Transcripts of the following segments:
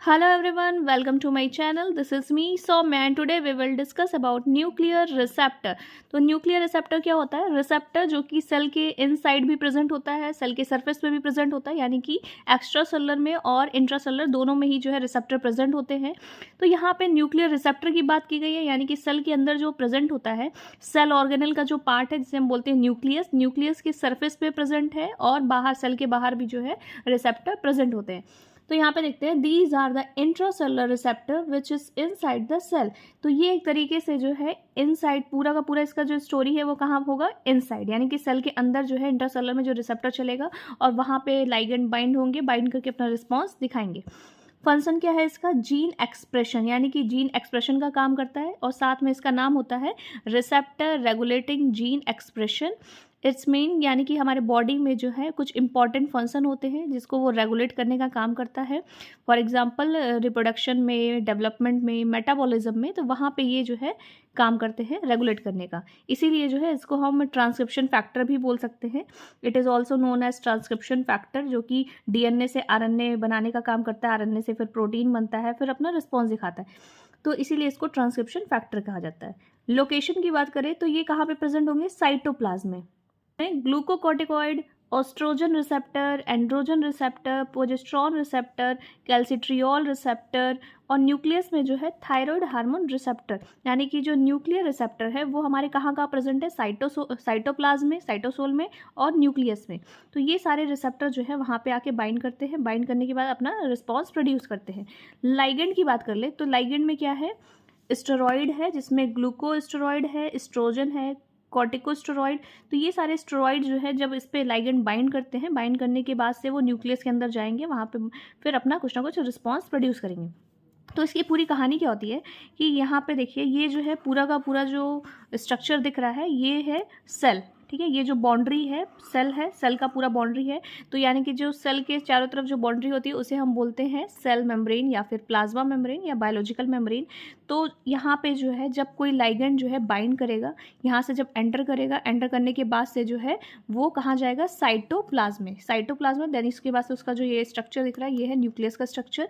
Hello everyone, welcome to my channel. This is me Soumya and today we will discuss about nuclear receptor. तो nuclear receptor क्या होता है? Receptor जो कि cell के inside भी प्रेजेंट होता है, सेल के सरफेस पे भी प्रेजेंट होता है, यानी कि एक्स्ट्रा सेलुलर में और इंट्रासेलुलर दोनों में ही जो है रिसेप्टर प्रेजेंट होते हैं। तो यहाँ पे न्यूक्लियर रिसेप्टर की बात की गई है, यानी कि सेल के अंदर जो प्रेजेंट होता है, सेल ऑर्गेनल का जो पार्ट है जिसे हम बोलते हैं न्यूक्लियस, न्यूक्लियस के सरफेस पे प्रेजेंट है और बाहर सेल के बाहर भी जो है रिसेप्टर प्रेजेंट होते हैं। तो यहाँ पे देखते हैं these are the intracellular receptor which is inside the cell. तो ये एक तरीके से जो है इनसाइड पूरा का पूरा इसका जो स्टोरी है वो कहाँ होगा? इनसाइड, यानी कि सेल के अंदर जो है इंट्रासेलुलर में जो रिसेप्टर चलेगा और वहाँ पे लाइगेंड बाइंड होंगे, बाइंड करके अपना रिस्पॉन्स दिखाएंगे। फंक्शन क्या है इसका? जीन एक्सप्रेशन, यानी कि जीन एक्सप्रेशन का काम करता है और साथ में इसका नाम होता है receptor regulating gene expression. It's mean यानी कि हमारे बॉडी में जो है कुछ इंपॉर्टेंट फंक्शन होते हैं जिसको वो रेगुलेट करने का काम करता है। फॉर एग्जांपल रिप्रोडक्शन में, डेवलपमेंट में, मेटाबॉलिज्म में, तो वहाँ पे ये जो है काम करते हैं रेगुलेट करने का। इसीलिए जो है इसको हम ट्रांसक्रिप्शन फैक्टर भी बोल सकते हैं। It is also known as transcription factor, जो कि डीएनए से आरएनए बनाने का काम करता है, आरएनए से फिर प्रोटीन बनता है, फिर अपना रिस्पॉन्स दिखाता है। तो इसीलिए इसको ट्रांसक्रिप्शन फैक्टर कहा जाता है। लोकेशन की बात करें तो ये कहाँ पे प्रेजेंट होंगे? साइटोप्लाज्म में। Glucocorticoid, oestrogen receptor, androgen receptor, progesterone receptor, calcitriol receptor और न्यूक्लियस में जो है थायराइड हार्मोन रिसेप्टर। यानी कि जो न्यूक्लियर रिसेप्टर है वो हमारे कहाँ प्रेजेंट है? साइटोप्लाज्म में, साइटोसोल में और न्यूक्लियस में। तो ये सारे रिसेप्टर जो है वहाँ पे आके बाइंड करते हैं, बाइंड करने के बाद अपना रिस्पॉन्स प्रोड्यूस करते हैं। लाइगेंड की बात कर ले तो लाइगेंड में क्या है? स्टेरॉइड है, जिसमें ग्लूकोस्टेरॉइड है, एस्ट्रोजन है, कॉर्टिकोस्टेरॉइड। तो ये सारे स्टेरॉइड जो है जब इस पे लाइगेंड बाइंड करते हैं, बाइंड करने के बाद से वो न्यूक्लियस के अंदर जाएंगे, वहाँ पे फिर अपना कुछ ना कुछ रिस्पॉन्स प्रोड्यूस करेंगे। तो इसकी पूरी कहानी क्या होती है कि यहाँ पे देखिए ये जो है पूरा का पूरा जो स्ट्रक्चर दिख रहा है ये है सेल, ठीक है। ये जो बाउंड्री है सेल है, सेल का पूरा बाउंड्री है। तो यानी कि जो सेल के चारों तरफ जो बाउंड्री होती है उसे हम बोलते हैं सेल मेम्ब्रेन या फिर प्लाज्मा मेम्ब्रेन या बायोलॉजिकल मेम्ब्रेन। तो यहाँ पे जो है जब कोई लाइगेंड जो है बाइंड करेगा, यहाँ से जब एंटर करेगा, एंटर करने के बाद से जो है वो कहाँ जाएगा? साइटोप्लाज्म में। साइटोप्लाज्म में देन इसके बाद से उसका जो ये स्ट्रक्चर दिख रहा है ये है न्यूक्लियस का स्ट्रक्चर।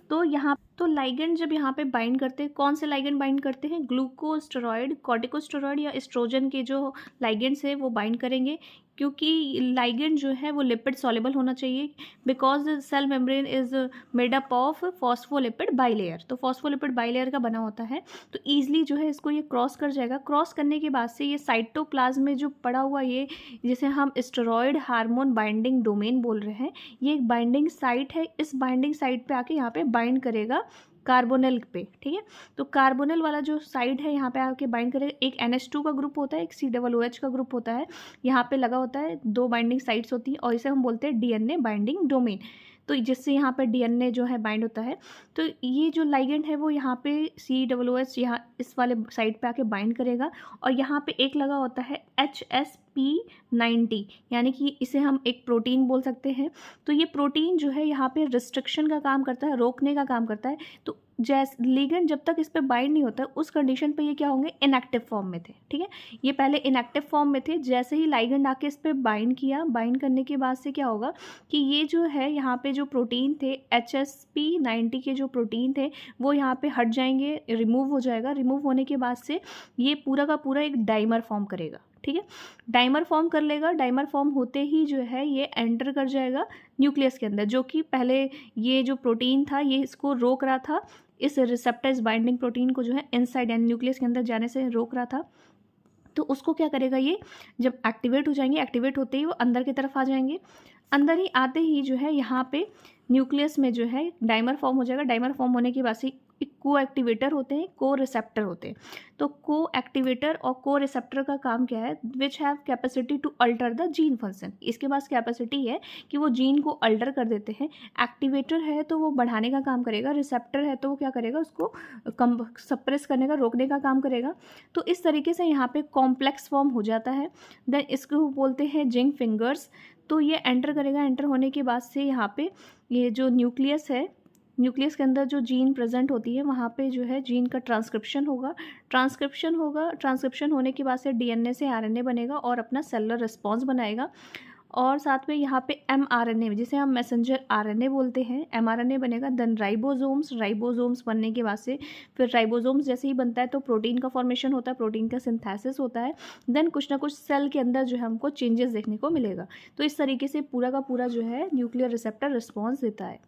तो यहाँ तो लाइगेंड जब यहाँ पे बाइंड करते हैं, कौन से लाइगेंड बाइंड करते हैं? ग्लूकोस्टेरॉइड, कॉर्टिकोस्टेरॉइड या एस्ट्रोजन के जो लाइगेंड्स है वो बाइंड करेंगे, क्योंकि लाइगेंड जो है वो लिपिड सॉल्युबल होना चाहिए, because cell membrane is made up of phospholipid bilayer. तो फॉस्फोलिपिड बाइलेयर का बना होता है, तो ईजिली जो है इसको ये क्रॉस कर जाएगा। क्रॉस करने के बाद से ये साइटोप्लाज्म में जो पड़ा हुआ ये जिसे हम स्टेरॉइड हार्मोन बाइंडिंग डोमेन बोल रहे हैं, ये एक बाइंडिंग साइट है। इस बाइंडिंग साइट पे आके यहाँ पे बाइंड करेगा कार्बोनिल पे, ठीक है। तो कार्बोनिल वाला जो साइड है यहाँ पे आके बाइंड करेगा। एक NH2 का ग्रुप होता है, एक COOH का ग्रुप होता है, यहाँ पे लगा होता है, दो बाइंडिंग साइट्स होती हैं और इसे हम बोलते हैं DNA बाइंडिंग डोमेन। तो जिससे यहाँ पे DNA जो है बाइंड होता है। तो ये जो लाइगेंड है वो यहाँ पे COOH यहाँ इस वाले साइड पे आके बाइंड करेगा और यहाँ पे एक लगा होता है HSP90, यानी कि इसे हम एक प्रोटीन बोल सकते हैं। तो ये प्रोटीन जो है यहाँ पे रिस्ट्रिक्शन का काम करता है, रोकने का काम करता है। तो जैसे लिगेंड जब तक इस पे बाइंड नहीं होता उस कंडीशन पे ये क्या होंगे? इनएक्टिव फॉर्म में थे, ठीक है। ये पहले इनएक्टिव फॉर्म में थे, जैसे ही लाइगेंड आके इस पे बाइंड किया, बाइंड करने के बाद से क्या होगा कि ये जो है यहाँ पे जो प्रोटीन थे HSP90 के जो प्रोटीन थे वो यहाँ पे हट जाएंगे, रिमूव हो जाएगा। रिमूव होने के बाद से ये पूरा का पूरा एक डाइमर फॉर्म करेगा, ठीक है। डाइमर फॉर्म कर लेगा। डाइमर फॉर्म होते ही जो है ये एंटर कर जाएगा न्यूक्लियस के अंदर, जो कि पहले ये जो प्रोटीन था ये इसको रोक रहा था, इस रिसेप्टर्स बाइंडिंग प्रोटीन को जो है इनसाइड यानी न्यूक्लियस के अंदर जाने से रोक रहा था। तो उसको क्या करेगा ये? जब एक्टिवेट हो जाएंगे, एक्टिवेट होते ही वो अंदर की तरफ आ जाएंगे। अंदर ही आते ही जो है यहाँ पे न्यूक्लियस में जो है डाइमर फॉर्म हो जाएगा। डाइमर फॉर्म होने के बाद से को एक्टिवेटर होते हैं, को रिसेप्टर होते हैं। तो को एक्टिवेटर और को रिसेप्टर का काम क्या है? Which have capacity to alter the gene function. इसके पास कैपेसिटी है कि वो जीन को अल्टर कर देते हैं। एक्टिवेटर है तो वो बढ़ाने का काम करेगा, रिसेप्टर है तो वो क्या करेगा? उसको कम सप्रेस करने का, रोकने का काम करेगा। तो इस तरीके से यहाँ पे कॉम्प्लेक्स फॉर्म हो जाता है। देन इसको बोलते हैं जिंक फिंगर्स। तो ये एंटर करेगा, एंटर होने के बाद से यहाँ पे ये जो न्यूक्लियस है, न्यूक्लियस के अंदर जो जीन प्रेजेंट होती है वहाँ पे जो है जीन का ट्रांसक्रिप्शन होगा। ट्रांसक्रिप्शन होने के बाद से DNA से RNA बनेगा और अपना सेलुलर रिस्पॉन्स बनाएगा। और साथ में यहाँ पे mRNA जिसे हम मैसेंजर RNA बोलते हैं, mRNA बनेगा। देन राइबोसोम्स बनने के बाद से फिर राइबोसोम्स जैसे ही बनता है तो प्रोटीन का फॉर्मेशन होता है, प्रोटीन का सिंथेसिस होता है। देन कुछ ना कुछ सेल के अंदर जो है हमको चेंजेस देखने को मिलेगा। तो इस तरीके से पूरा का पूरा जो है न्यूक्लियर रिसेप्टर रिस्पॉन्स देता है।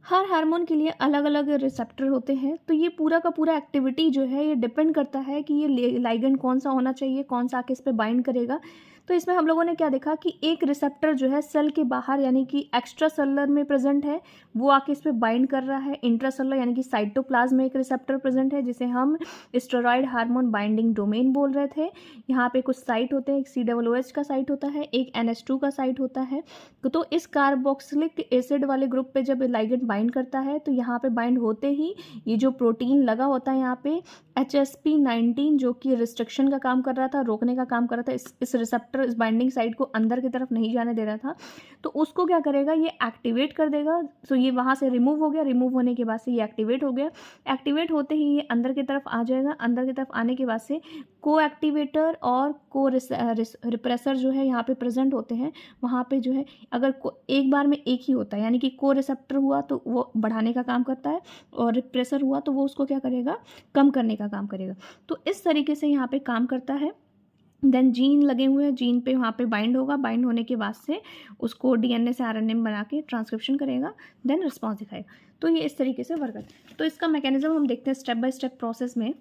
हर हार्मोन के लिए अलग अलग रिसेप्टर होते हैं, तो ये पूरा का पूरा एक्टिविटी जो है ये डिपेंड करता है कि ये लाइगेंड कौन सा होना चाहिए, कौन सा आके इस पर बाइंड करेगा। तो इसमें हम लोगों ने क्या देखा कि एक रिसेप्टर जो है सेल के बाहर यानी कि एक्स्ट्रा सेलुलर में प्रेजेंट है, वो आके इस पर बाइंड कर रहा है। इंट्रासेलुलर यानी कि साइटोप्लाज्म में एक रिसेप्टर प्रेजेंट है जिसे हम स्टेरॉयड हार्मोन बाइंडिंग डोमेन बोल रहे थे। यहाँ पे कुछ साइट होते हैं, एक COOH का साइट होता है, एक NH2 का साइट होता है। तो इस कार्बोक्सिलिक एसिड वाले ग्रुप पे जब लाइगेंड बाइंड करता है तो यहाँ पे बाइंड होते ही ये जो प्रोटीन लगा होता है यहाँ पे HSP19 जो कि रिस्ट्रिक्शन का काम कर रहा था, रोकने का काम कर रहा था, इस रिसेप्टर इस बाइंडिंग साइट को अंदर की तरफ नहीं जाने दे रहा था, तो उसको क्या करेगा, ये एक्टिवेट कर देगा। तो ये वहाँ से रिमूव हो गया, रिमूव होने के बाद से ये एक्टिवेट हो गया। एक्टिवेट होते ही ये अंदर की तरफ आ जाएगा। अंदर की तरफ आने के बाद से को एक्टिवेटर और को रिप्रेसर जो है यहाँ पे प्रेजेंट होते हैं। वहाँ पे जो है अगर एक बार में एक ही होता है यानी कि को रिसेप्टर हुआ तो वो बढ़ाने का काम करता है और रिप्रेसर हुआ तो वो उसको क्या करेगा, कम करने का काम करेगा। तो इस तरीके से यहाँ पे काम करता है। देन जीन लगे हुए हैं, जीन पे वहाँ पे बाइंड होगा, बाइंड होने के बाद से उसको DNA से RNA में बना के ट्रांसक्रिप्शन करेगा, देन रिस्पॉन्स दिखाएगा। तो ये इस तरीके से वर्क करता है। तो इसका मैकेनिज्म हम देखते हैं स्टेप बाय स्टेप प्रोसेस में।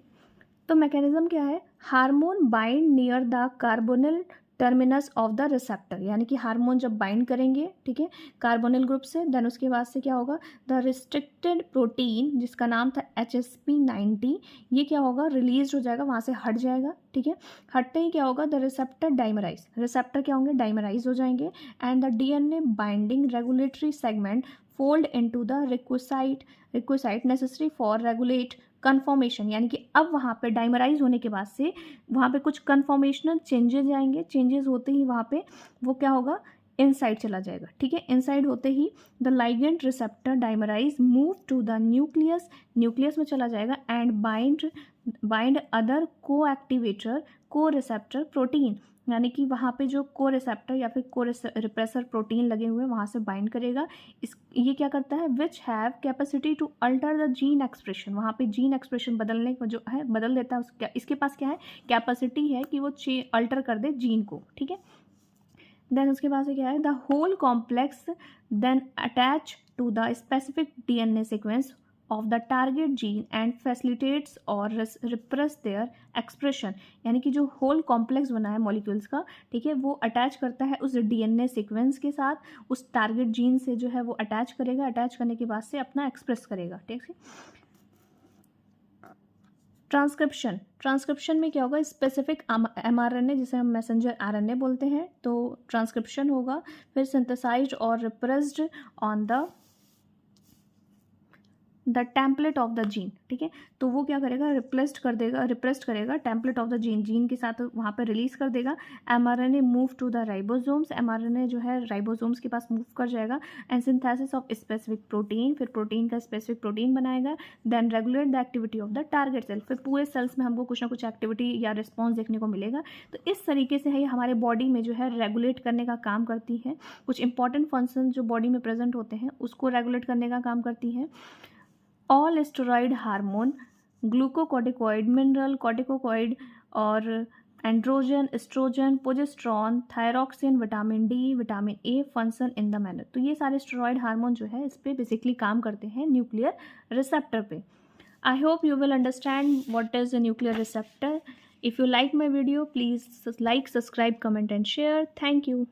तो मैकेनिज्म क्या है, hormone bind near the carbonyl terminus of the receptor, यानी कि हार्मोन जब बाइंड करेंगे, ठीक है, कार्बोनिल ग्रुप से, देन उसके बाद से क्या होगा, द रिस्ट्रिक्टेड प्रोटीन जिसका नाम था HSP90 ये क्या होगा, रिलीज हो जाएगा, वहाँ से हट जाएगा, ठीक है। हटते ही क्या होगा, द रिसेप्टर डाइमराइज, रिसेप्टर क्या होंगे, डाइमराइज हो जाएंगे। And the DNA binding regulatory segment fold into the requisite necessary for regulate conformation, यानी कि अब वहाँ पे डाइमराइज होने के बाद से वहाँ पे कुछ कन्फॉर्मेशनल चेंजेस आएंगे। चेंजेस होते ही वहाँ पे वो क्या होगा, इनसाइड चला जाएगा, ठीक है। इनसाइड होते ही the ligand receptor dimerise move to the nucleus में चला जाएगा एंड बाइंड अदर को एक्टिवेटर को रिसेप्टर प्रोटीन, यानी कि वहाँ पे जो को रिसेप्टर या फिर को रिप्रेसर प्रोटीन लगे हुए हैं वहाँ से बाइंड करेगा। ये क्या करता है, which have capacity to alter the gene expression, वहाँ पे जीन एक्सप्रेशन बदलने को जो है बदल देता है। इसके पास क्या है, कैपेसिटी है कि वो अल्टर कर दे जीन को, ठीक है। देन उसके बाद से क्या है, the whole complex then attach to the specific DNA sequence of the target gene and facilitates और रिप्रेस देयर एक्सप्रेशन, यानी कि जो होल कॉम्प्लेक्स बना है मॉलिक्यूल्स का, ठीक है, वो अटैच करता है उस DNA सीक्वेंस के साथ, उस टारगेट जीन से जो है वो अटैच करेगा, अटैच करने के बाद से अपना एक्सप्रेस करेगा, ठीक है। ट्रांसक्रिप्शन में क्या होगा, स्पेसिफिक mRNA जिसे हम मैसेंजर RNA बोलते हैं, तो ट्रांसक्रिप्शन होगा। फिर सिंथेसाइज्ड और repressed on the template of the gene, ठीक है। तो वो क्या करेगा, रिप्रेस्ड करेगा टेम्पलेट ऑफ द जीन के साथ वहाँ पे रिलीज कर देगा। mRNA move to the ribosomes, mRNA जो है राइबोसोम्स के पास मूव कर जाएगा and synthesis of specific protein, फिर प्रोटीन का स्पेसिफिक प्रोटीन बनाएगा। Then regulate the activity of the target cell, फिर पूरे सेल्स में हमको कुछ ना कुछ एक्टिविटी या रिस्पॉन्स देखने को मिलेगा। तो इस तरीके से है ये हमारे बॉडी में जो है रेगुलेट करने का काम करती है। कुछ इंपॉर्टेंट फंक्शन जो बॉडी में प्रेजेंट होते हैं उसको रेगुलेट करने का काम करती है। All steroid hormone, glucocorticoid, mineral corticoid और androgen, oestrogen, progesterone, thyroxine, vitamin D, vitamin A function in the manner. तो ये सारे स्टेरॉयड हार्मोन जो है इस पर बेसिकली काम करते हैं न्यूक्लियर रिसेप्टर पे। I hope you will understand what is a nuclear receptor. If you like my video, please like, subscribe, comment and share. Thank you.